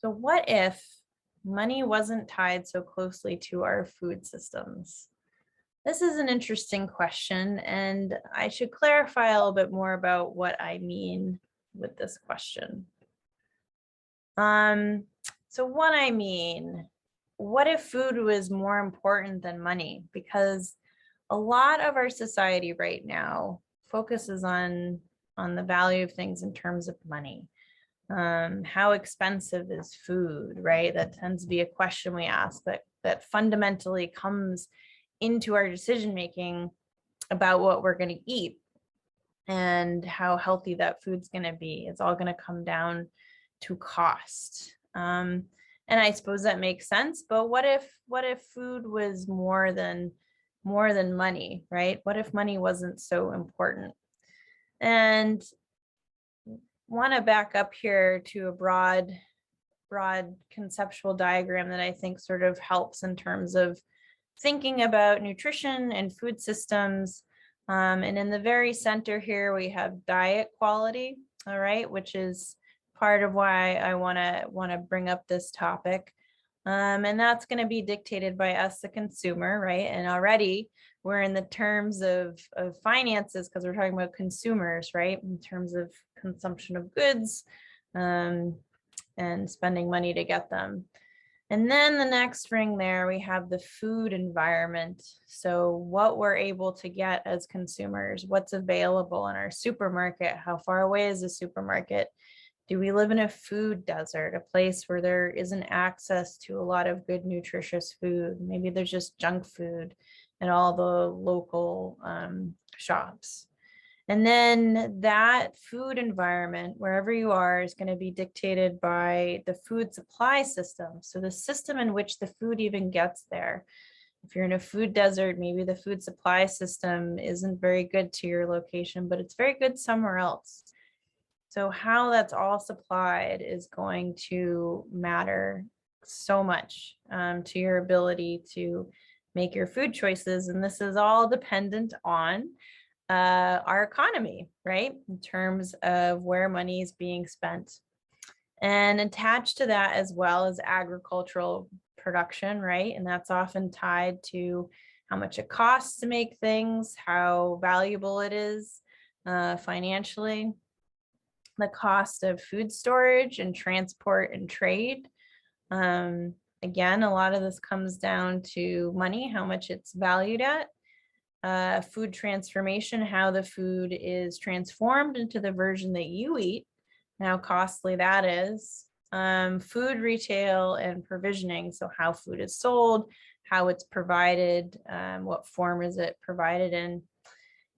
So what if money wasn't tied so closely to our food systems? This is an interesting question, and I should clarify a little bit more about what I mean with this question. Um, so what I mean, what if food was more important than money? Because a lot of our society right now focuses on the value of things in terms of money. How expensive is food, right? That tends to be a question we ask that fundamentally comes into our decision making about what we're going to eat and how healthy that food's going to be. It's all going to come down to cost. And I suppose that makes sense, but what if food was more than money, right? What if money wasn't so important? And want to back up here to a broad conceptual diagram that I think sort of helps in terms of thinking about nutrition and food systems. And in the very center here, we have diet quality, all right, which is part of why I want to bring up this topic. And that's going to be dictated by us, the consumer, right? And already we're in the terms of finances because we're talking about consumers, right? In terms of consumption of goods and spending money to get them. And then the next ring there, we have the food environment. So what we're able to get as consumers, what's available in our supermarket, how far away is the supermarket? Do we live in a food desert, a place where there isn't access to a lot of good, nutritious food? Maybe there's just junk food at all the local shops. And then that food environment, wherever you are, is going to be dictated by the food supply system. So the system in which the food even gets there. If you're in a food desert, maybe the food supply system isn't very good to your location, but it's very good somewhere else. So how that's all supplied is going to matter so much to your ability to make your food choices. And this is all dependent on our economy, right? In terms of where money is being spent. And attached to that as well as agricultural production, right? And that's often tied to how much it costs to make things, how valuable it is financially, the cost of food storage and transport and trade. Again, a lot of this comes down to money, how much it's valued at. Food transformation, how the food is transformed into the version that you eat, and how costly that is. Food retail and provisioning, so how food is sold, how it's provided, what form is it provided in.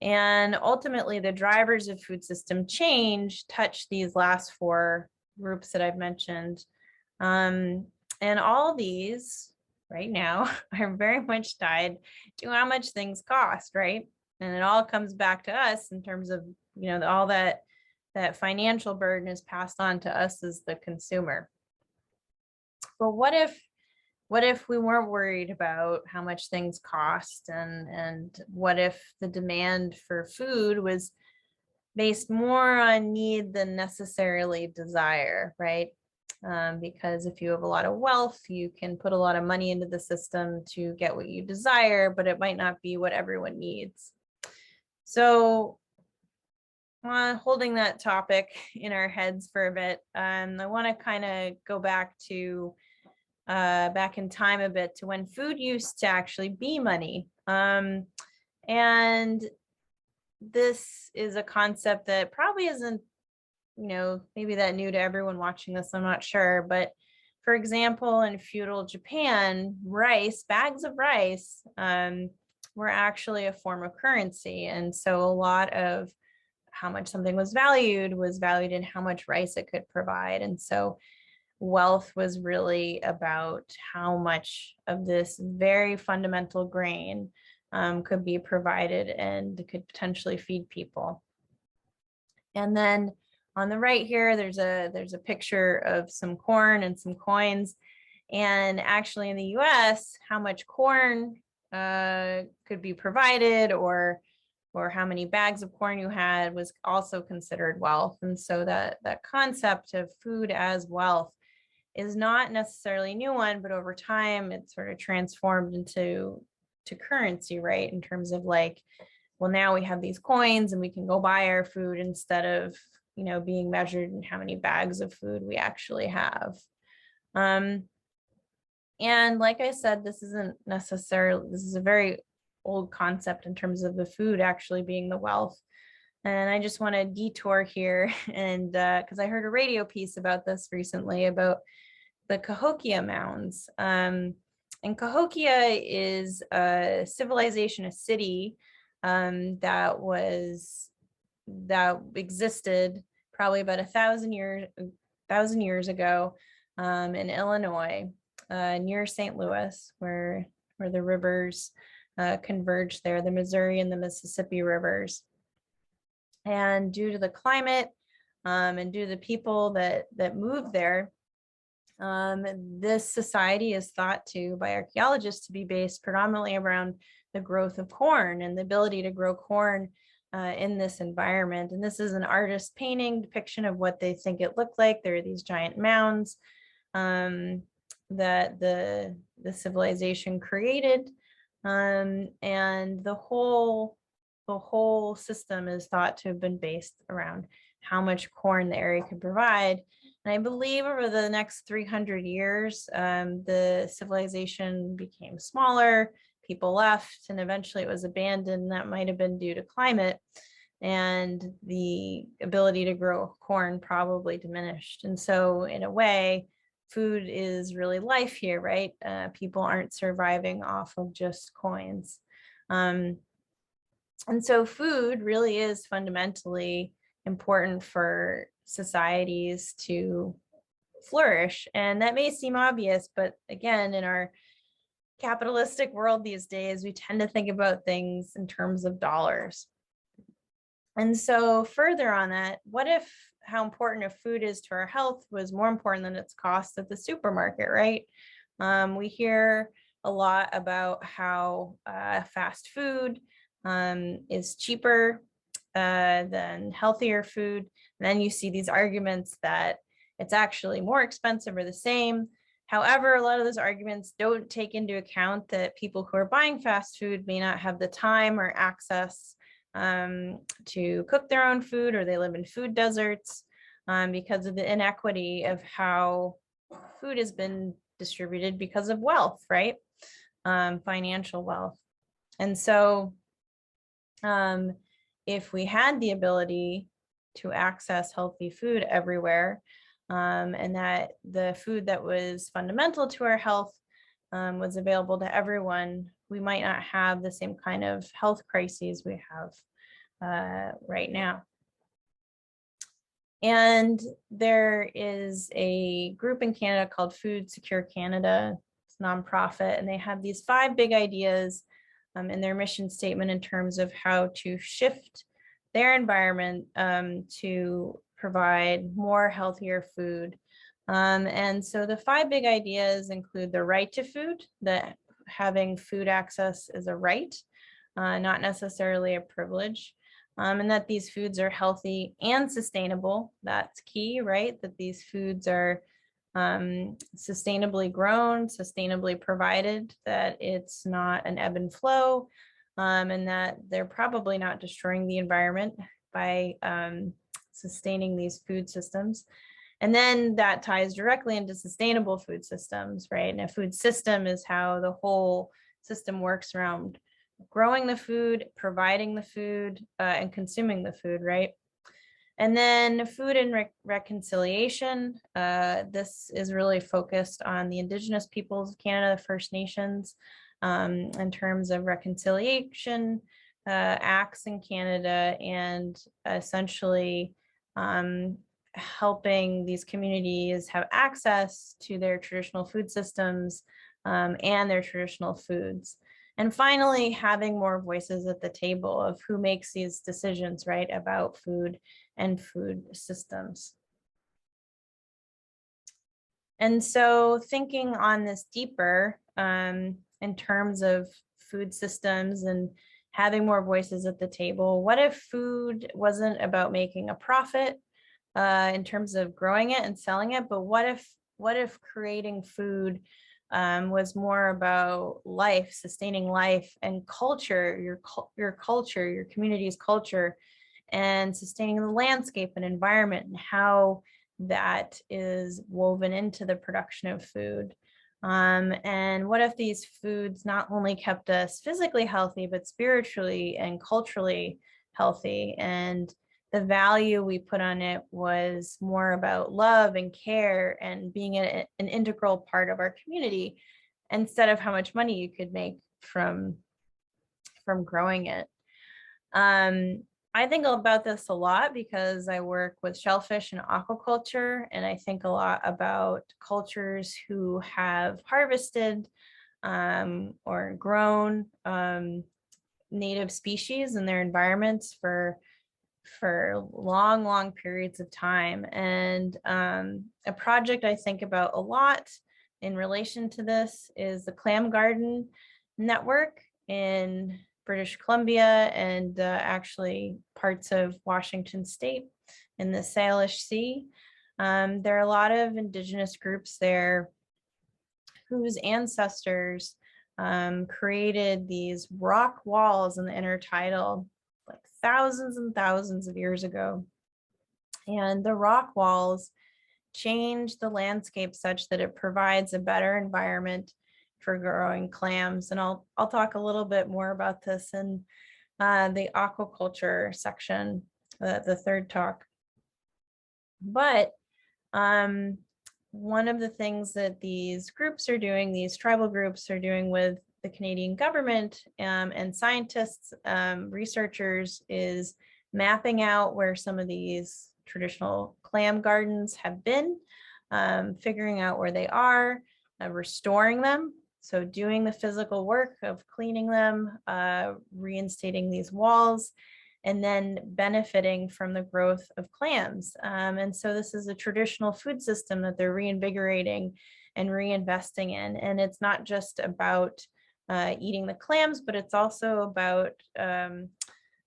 And ultimately, the drivers of food system change touch these last four groups that I've mentioned. And all these right now are very much tied to how much things cost, right? And it all comes back to us in terms of, all that financial burden is passed on to us as the consumer. But what if we weren't worried about how much things cost, and what if the demand for food was based more on need than necessarily desire, right? Because if you have a lot of wealth, you can put a lot of money into the system to get what you desire, but it might not be what everyone needs. So holding that topic in our heads for a bit, I want to kind of go back in time a bit to when food used to actually be money. And this is a concept that probably isn't, maybe that new to everyone watching this, I'm not sure. But for example, in feudal Japan, bags of rice were actually a form of currency. And so a lot of how much something was valued in how much rice it could provide. And so wealth was really about how much of this very fundamental grain could be provided and could potentially feed people. And then on the right here, there's a picture of some corn and some coins. And actually in the US, how much corn could be provided or how many bags of corn you had was also considered wealth. And so that concept of food as wealth is not necessarily a new one, but over time it's sort of transformed into currency, right? In terms of like, well, now we have these coins and we can go buy our food instead of, being measured in how many bags of food we actually have. And like I said, this is a very old concept in terms of the food actually being the wealth. And I just want to detour here and because I heard a radio piece about this recently about the Cahokia Mounds. And Cahokia is a civilization, a city that existed probably about 1,000 years ago in Illinois, near St. Louis, where the rivers converge there, the Missouri and the Mississippi rivers. And due to the climate and due to the people that moved there, this society is thought to by archaeologists to be based predominantly around the growth of corn and the ability to grow corn in this environment. And this is an artist painting depiction of what they think it looked like. There are these giant mounds that the civilization created, and the whole system is thought to have been based around how much corn the area could provide. And I believe over the next 300 years, the civilization became smaller, people left, and eventually it was abandoned. That might have been due to climate, and the ability to grow corn probably diminished. And so in a way, food is really life here, right? People aren't surviving off of just coins. And so food really is fundamentally important for societies to flourish. And that may seem obvious, but again, in our capitalistic world these days, we tend to think about things in terms of dollars. And so further on that, what if how important if food is to our health was more important than its cost at the supermarket, right? We hear a lot about how fast food is cheaper than healthier food. And then you see these arguments that it's actually more expensive or the same. However, a lot of those arguments don't take into account that people who are buying fast food may not have the time or access to cook their own food, or they live in food deserts because of the inequity of how food has been distributed because of wealth, right? Financial wealth. And so if we had the ability to access healthy food everywhere, and that the food that was fundamental to our health was available to everyone, we might not have the same kind of health crises we have right now. And there is a group in Canada called Food Secure Canada. It's a nonprofit, and they have these 5 big ideas in their mission statement in terms of how to shift their environment to provide more healthier food. And so the 5 big ideas include the right to food, that having food access is a right, not necessarily a privilege, and that these foods are healthy and sustainable. That's key, right? That these foods are sustainably grown, sustainably provided, that it's not an ebb and flow, and that they're probably not destroying the environment by sustaining these food systems. And then that ties directly into sustainable food systems, right? And a food system is how the whole system works around growing the food, providing the food, and consuming the food, right? And then food and reconciliation. This is really focused on the Indigenous peoples of Canada, the First Nations, in terms of reconciliation acts in Canada, and essentially helping these communities have access to their traditional food systems and their traditional foods. And finally, having more voices at the table of who makes these decisions, right, about food and food systems. And so thinking on this deeper in terms of food systems and having more voices at the table, what if food wasn't about making a profit in terms of growing it and selling it, but what if What if creating food was more about life, sustaining life and culture, your culture, your community's culture, and sustaining the landscape and environment, and how that is woven into the production of food. And what if these foods not only kept us physically healthy, but spiritually and culturally healthy? And the value we put on it was more about love and care and being an integral part of our community, instead of how much money you could make from growing it. I think about this a lot because I work with shellfish and aquaculture, and I think a lot about cultures who have harvested or grown native species in their environments for long periods of time. And a project I think about a lot in relation to this is the Clam Garden Network in British Columbia and actually parts of Washington State in the Salish Sea. There are a lot of indigenous groups there whose ancestors created these rock walls in the intertidal like thousands and thousands of years ago. And the rock walls change the landscape such that it provides a better environment for growing clams. And I'll talk a little bit more about this in the aquaculture section, the third talk. But one of the things that these groups are doing, these tribal groups are doing with the Canadian government and scientists, researchers, is mapping out where some of these traditional clam gardens have been, figuring out where they are, restoring them. So doing the physical work of cleaning them, reinstating these walls, and then benefiting from the growth of clams. And so this is a traditional food system that they're reinvigorating and reinvesting in. And it's not just about eating the clams, but it's also about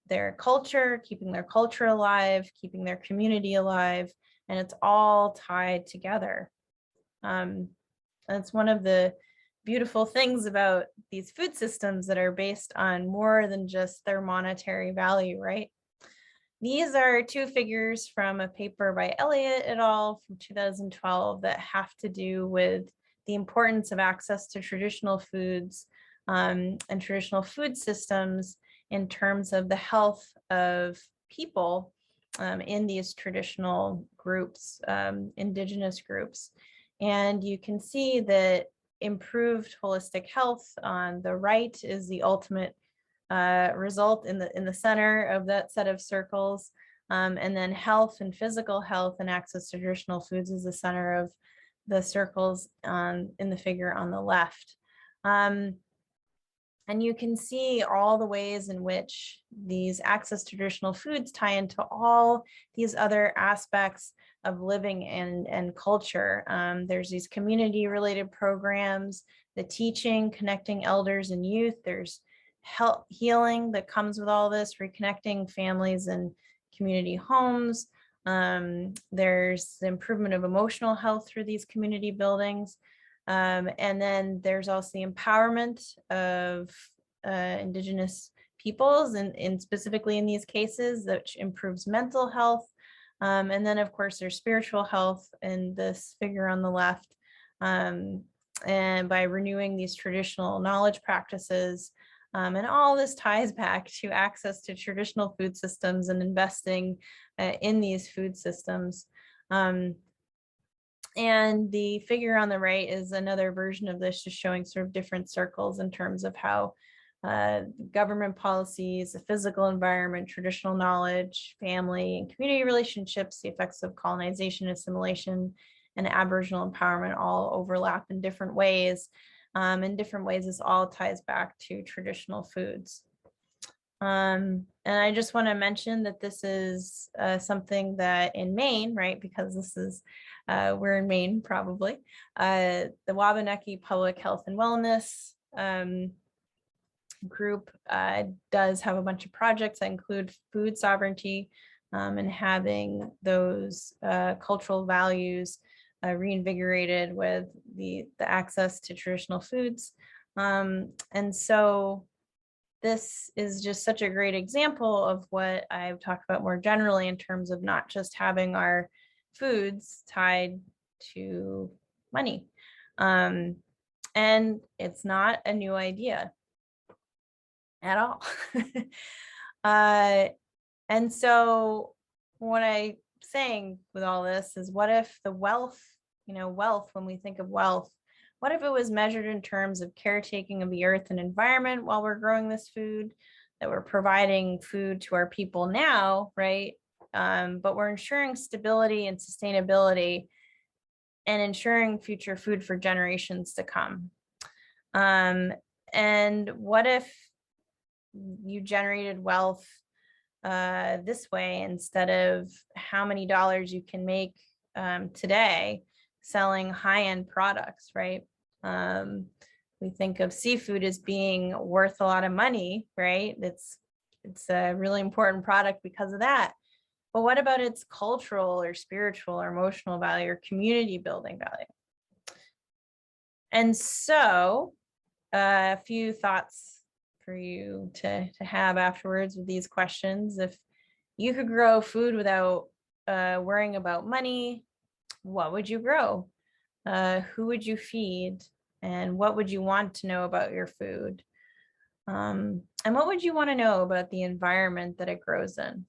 their culture, keeping their culture alive, keeping their community alive, and it's all tied together. That's one of the beautiful things about these food systems that are based on more than just their monetary value, right? These are two figures from a paper by Elliott et al. From 2012 that have to do with the importance of access to traditional foods and traditional food systems in terms of the health of people in these traditional groups, indigenous groups. And you can see that improved holistic health on the right is the ultimate result in the center of that set of circles. And then health and physical health and access to traditional foods is the center of the circles in the figure on the left. And you can see all the ways in which these access to traditional foods tie into all these other aspects of living and culture. There's these community related programs, the teaching, connecting elders and youth. There's health healing that comes with all this, reconnecting families and community homes. There's the improvement of emotional health through these community buildings. And then there's also the empowerment of indigenous peoples and specifically in these cases, which improves mental health. And then of course there's spiritual health in this figure on the left. And by renewing these traditional knowledge practices, and all this ties back to access to traditional food systems and investing in these food systems. And the figure on the right is another version of this, just showing sort of different circles in terms of how government policies, the physical environment, traditional knowledge, family and community relationships, the effects of colonization, assimilation, and Aboriginal empowerment all overlap in different ways. In different ways, this all ties back to traditional foods. And I just want to mention that this is something that in Maine, right, because this is, we're in Maine probably, the Wabanaki Public Health and Wellness group does have a bunch of projects that include food sovereignty and having those cultural values reinvigorated with the access to traditional foods. And so this is just such a great example of what I've talked about more generally in terms of not just having our foods tied to money. And it's not a new idea at all. And so what I'm saying with all this is, what if the wealth, when we think of wealth, what if it was measured in terms of caretaking of the earth and environment while we're growing this food, that we're providing food to our people now, right? But we're ensuring stability and sustainability and ensuring future food for generations to come. And what if you generated wealth this way, instead of how many dollars you can make today selling high-end products, right? We think of seafood as being worth a lot of money, right? It's a really important product because of that. But what about its cultural or spiritual or emotional value or community building value? And so a few thoughts for you to have afterwards with these questions. If you could grow food without worrying about money, what would you grow? Who would you feed? And what would you want to know about your food? And what would you want to know about the environment that it grows in?